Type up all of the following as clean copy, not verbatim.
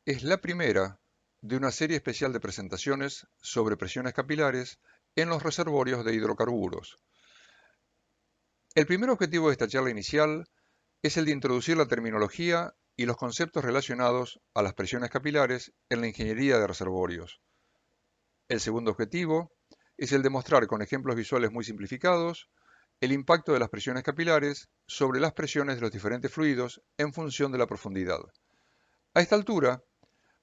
Es la primera de una serie especial de presentaciones sobre presiones capilares en los reservorios de hidrocarburos. El primer objetivo de esta charla inicial es el de introducir la terminología y los conceptos relacionados a las presiones capilares en la ingeniería de reservorios. El segundo objetivo es el de mostrar con ejemplos visuales muy simplificados el impacto de las presiones capilares sobre las presiones de los diferentes fluidos en función de la profundidad. A esta altura,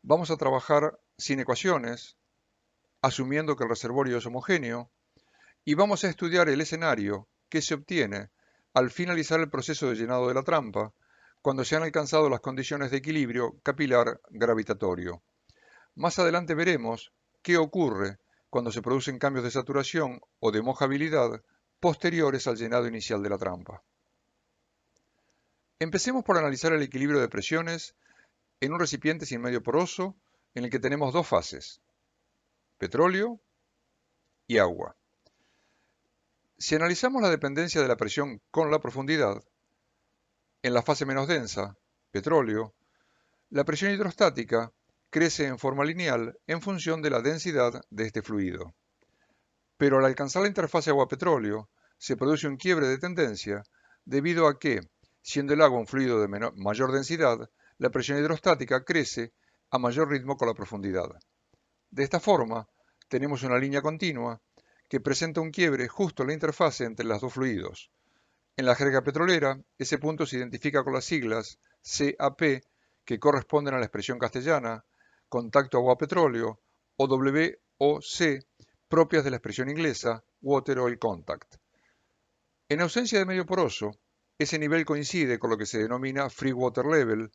vamos a trabajar sin ecuaciones, asumiendo que el reservorio es homogéneo, y vamos a estudiar el escenario que se obtiene al finalizar el proceso de llenado de la trampa, cuando se han alcanzado las condiciones de equilibrio capilar gravitatorio. Más adelante veremos qué ocurre cuando se producen cambios de saturación o de mojabilidad posteriores al llenado inicial de la trampa. Empecemos por analizar el equilibrio de presiones en un recipiente sin medio poroso en el que tenemos dos fases, petróleo y agua. Si analizamos la dependencia de la presión con la profundidad, en la fase menos densa, petróleo, la presión hidrostática crece en forma lineal en función de la densidad de este fluido. Pero al alcanzar la interfase agua-petróleo, se produce un quiebre de tendencia debido a que, siendo el agua un fluido de mayor densidad, la presión hidrostática crece a mayor ritmo con la profundidad. De esta forma, tenemos una línea continua que presenta un quiebre justo en la interfase entre los dos fluidos. En la jerga petrolera, ese punto se identifica con las siglas CAP, que corresponden a la expresión castellana, contacto agua-petróleo, o WOC, propias de la expresión inglesa, Water Oil Contact. En ausencia de medio poroso, ese nivel coincide con lo que se denomina Free Water Level,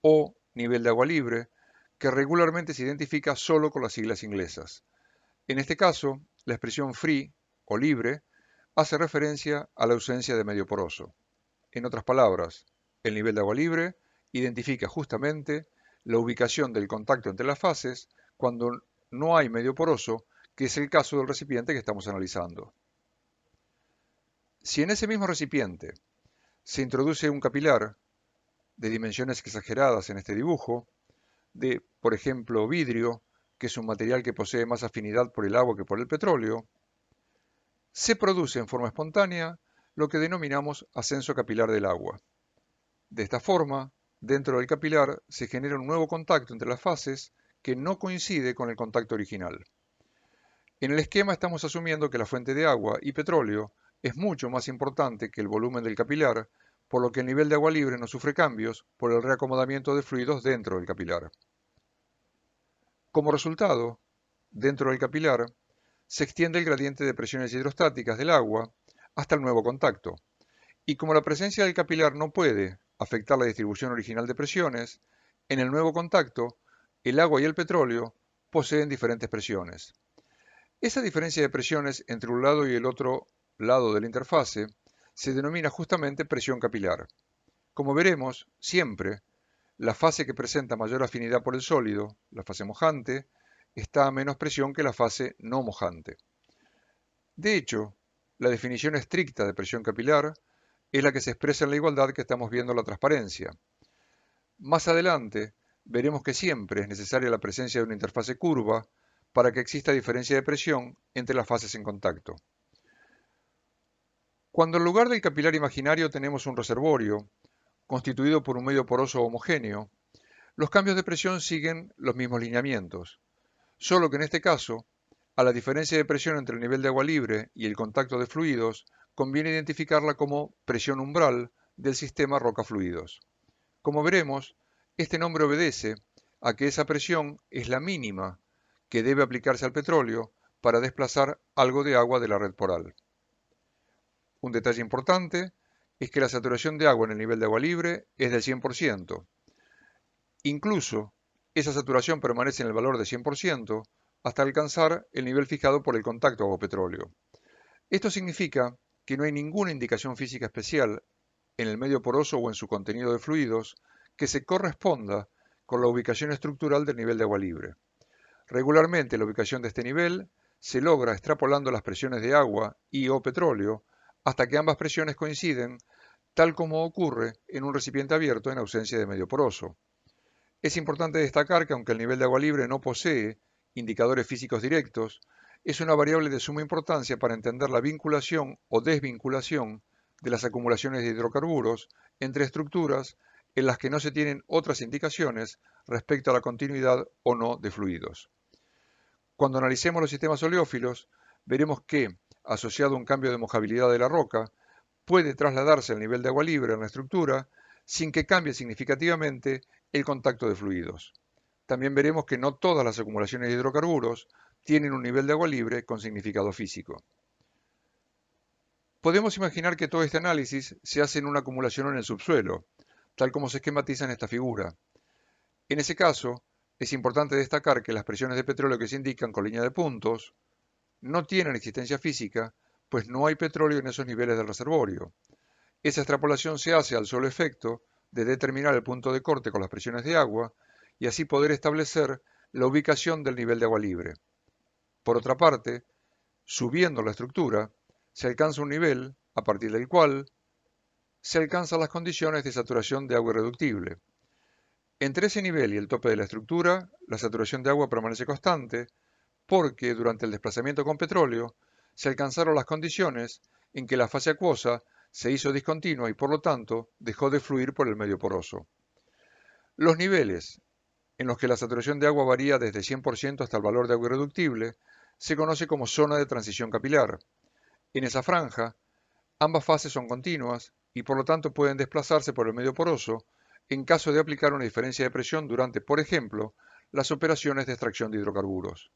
o nivel de agua libre, que regularmente se identifica solo con las siglas inglesas. En este caso, la expresión free o libre hace referencia a la ausencia de medio poroso. En otras palabras, el nivel de agua libre identifica justamente la ubicación del contacto entre las fases cuando no hay medio poroso, que es el caso del recipiente que estamos analizando. Si en ese mismo recipiente se introduce un capilar de dimensiones exageradas en este dibujo, de, por ejemplo, vidrio, que es un material que posee más afinidad por el agua que por el petróleo, se produce en forma espontánea lo que denominamos ascenso capilar del agua. De esta forma, dentro del capilar se genera un nuevo contacto entre las fases que no coincide con el contacto original. En el esquema estamos asumiendo que la fuente de agua y petróleo es mucho más importante que el volumen del capilar, por lo que el nivel de agua libre no sufre cambios por el reacomodamiento de fluidos dentro del capilar. Como resultado, dentro del capilar, se extiende el gradiente de presiones hidrostáticas del agua hasta el nuevo contacto, y como la presencia del capilar no puede afectar la distribución original de presiones, en el nuevo contacto, el agua y el petróleo poseen diferentes presiones. Esa diferencia de presiones entre un lado y el otro lado de la interfase se denomina justamente presión capilar. Como veremos, siempre, la fase que presenta mayor afinidad por el sólido, la fase mojante, está a menos presión que la fase no mojante. De hecho, la definición estricta de presión capilar es la que se expresa en la igualdad que estamos viendo en la transparencia. Más adelante, veremos que siempre es necesaria la presencia de una interfase curva para que exista diferencia de presión entre las fases en contacto. Cuando en lugar del capilar imaginario tenemos un reservorio, constituido por un medio poroso homogéneo, los cambios de presión siguen los mismos lineamientos, solo que en este caso, a la diferencia de presión entre el nivel de agua libre y el contacto de fluidos, conviene identificarla como presión umbral del sistema roca-fluidos. Como veremos, este nombre obedece a que esa presión es la mínima que debe aplicarse al petróleo para desplazar algo de agua de la red poral. Un detalle importante es que la saturación de agua en el nivel de agua libre es del 100%. Incluso, esa saturación permanece en el valor de 100% hasta alcanzar el nivel fijado por el contacto agua-petróleo. Esto significa que no hay ninguna indicación física especial en el medio poroso o en su contenido de fluidos que se corresponda con la ubicación estructural del nivel de agua libre. Regularmente la ubicación de este nivel se logra extrapolando las presiones de agua y o petróleo hasta que ambas presiones coinciden, tal como ocurre en un recipiente abierto en ausencia de medio poroso. Es importante destacar que aunque el nivel de agua libre no posee indicadores físicos directos, es una variable de suma importancia para entender la vinculación o desvinculación de las acumulaciones de hidrocarburos entre estructuras en las que no se tienen otras indicaciones respecto a la continuidad o no de fluidos. Cuando analicemos los sistemas oleófilos, veremos que, asociado a un cambio de mojabilidad de la roca, puede trasladarse el nivel de agua libre en la estructura sin que cambie significativamente el contacto de fluidos. También veremos que no todas las acumulaciones de hidrocarburos tienen un nivel de agua libre con significado físico. Podemos imaginar que todo este análisis se hace en una acumulación en el subsuelo, tal como se esquematiza en esta figura. En ese caso, es importante destacar que las presiones de petróleo que se indican con línea de puntos no tienen existencia física, pues no hay petróleo en esos niveles del reservorio. Esa extrapolación se hace al solo efecto de determinar el punto de corte con las presiones de agua y así poder establecer la ubicación del nivel de agua libre. Por otra parte, subiendo la estructura, se alcanza un nivel a partir del cual se alcanzan las condiciones de saturación de agua irreductible. Entre ese nivel y el tope de la estructura, la saturación de agua permanece constante porque durante el desplazamiento con petróleo se alcanzaron las condiciones en que la fase acuosa se hizo discontinua y por lo tanto dejó de fluir por el medio poroso. Los niveles en los que la saturación de agua varía desde 100% hasta el valor de agua irreductible se conoce como zona de transición capilar. En esa franja, ambas fases son continuas y por lo tanto pueden desplazarse por el medio poroso en caso de aplicar una diferencia de presión durante, por ejemplo, las operaciones de extracción de hidrocarburos.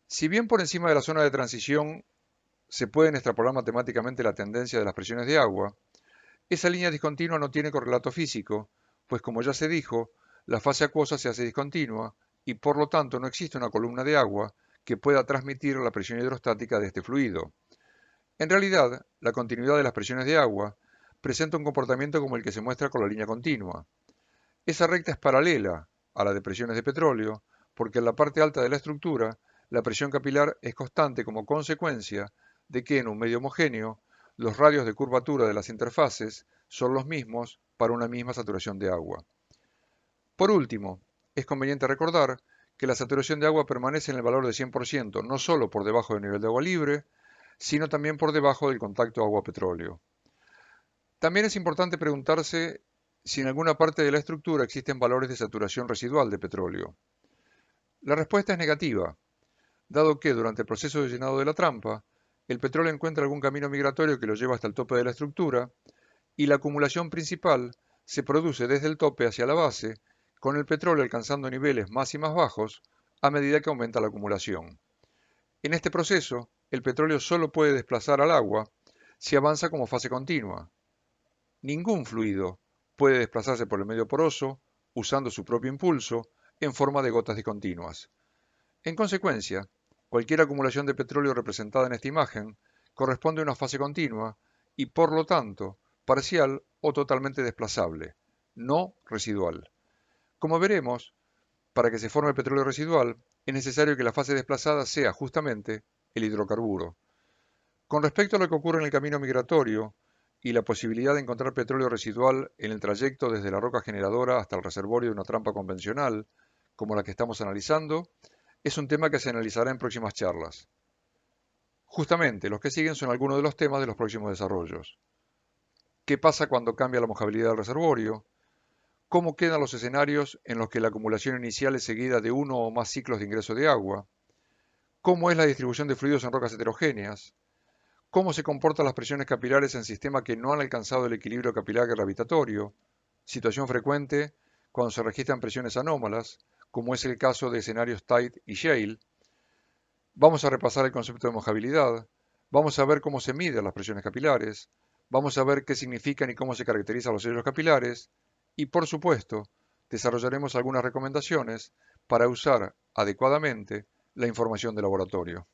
Si bien por encima de la zona de transición se pueden extrapolar matemáticamente la tendencia de las presiones de agua, esa línea discontinua no tiene correlato físico, pues como ya se dijo, la fase acuosa se hace discontinua y por lo tanto no existe una columna de agua que pueda transmitir la presión hidrostática de este fluido. En realidad, la continuidad de las presiones de agua presenta un comportamiento como el que se muestra con la línea continua. Esa recta es paralela a la de presiones de petróleo, porque en la parte alta de la estructura la presión capilar es constante como consecuencia de que en un medio homogéneo los radios de curvatura de las interfaces son los mismos para una misma saturación de agua. Por último, es conveniente recordar que la saturación de agua permanece en el valor de 100% no solo por debajo del nivel de agua libre, sino también por debajo del contacto agua-petróleo. También es importante preguntarse si en alguna parte de la estructura existen valores de saturación residual de petróleo. La respuesta es negativa, dado que durante el proceso de llenado de la trampa, el petróleo encuentra algún camino migratorio que lo lleva hasta el tope de la estructura y la acumulación principal se produce desde el tope hacia la base, con el petróleo alcanzando niveles más y más bajos a medida que aumenta la acumulación. En este proceso, el petróleo solo puede desplazar al agua si avanza como fase continua. Ningún fluido puede desplazarse por el medio poroso usando su propio impulso en forma de gotas discontinuas. En consecuencia, cualquier acumulación de petróleo representada en esta imagen corresponde a una fase continua y por lo tanto parcial o totalmente desplazable, no residual. Como veremos, para que se forme el petróleo residual es necesario que la fase desplazada sea justamente el hidrocarburo. Con respecto a lo que ocurre en el camino migratorio y la posibilidad de encontrar petróleo residual en el trayecto desde la roca generadora hasta el reservorio de una trampa convencional, como la que estamos analizando, es un tema que se analizará en próximas charlas. Justamente, los que siguen son algunos de los temas de los próximos desarrollos. ¿Qué pasa cuando cambia la mojabilidad del reservorio? ¿Cómo quedan los escenarios en los que la acumulación inicial es seguida de uno o más ciclos de ingreso de agua? ¿Cómo es la distribución de fluidos en rocas heterogéneas? ¿Cómo se comportan las presiones capilares en sistemas que no han alcanzado el equilibrio capilar gravitatorio? Situación frecuente cuando se registran presiones anómalas, como es el caso de escenarios tight y shale. Vamos a repasar el concepto de mojabilidad, vamos a ver cómo se miden las presiones capilares, vamos a ver qué significan y cómo se caracterizan los sellos capilares y, por supuesto, desarrollaremos algunas recomendaciones para usar adecuadamente la información de laboratorio.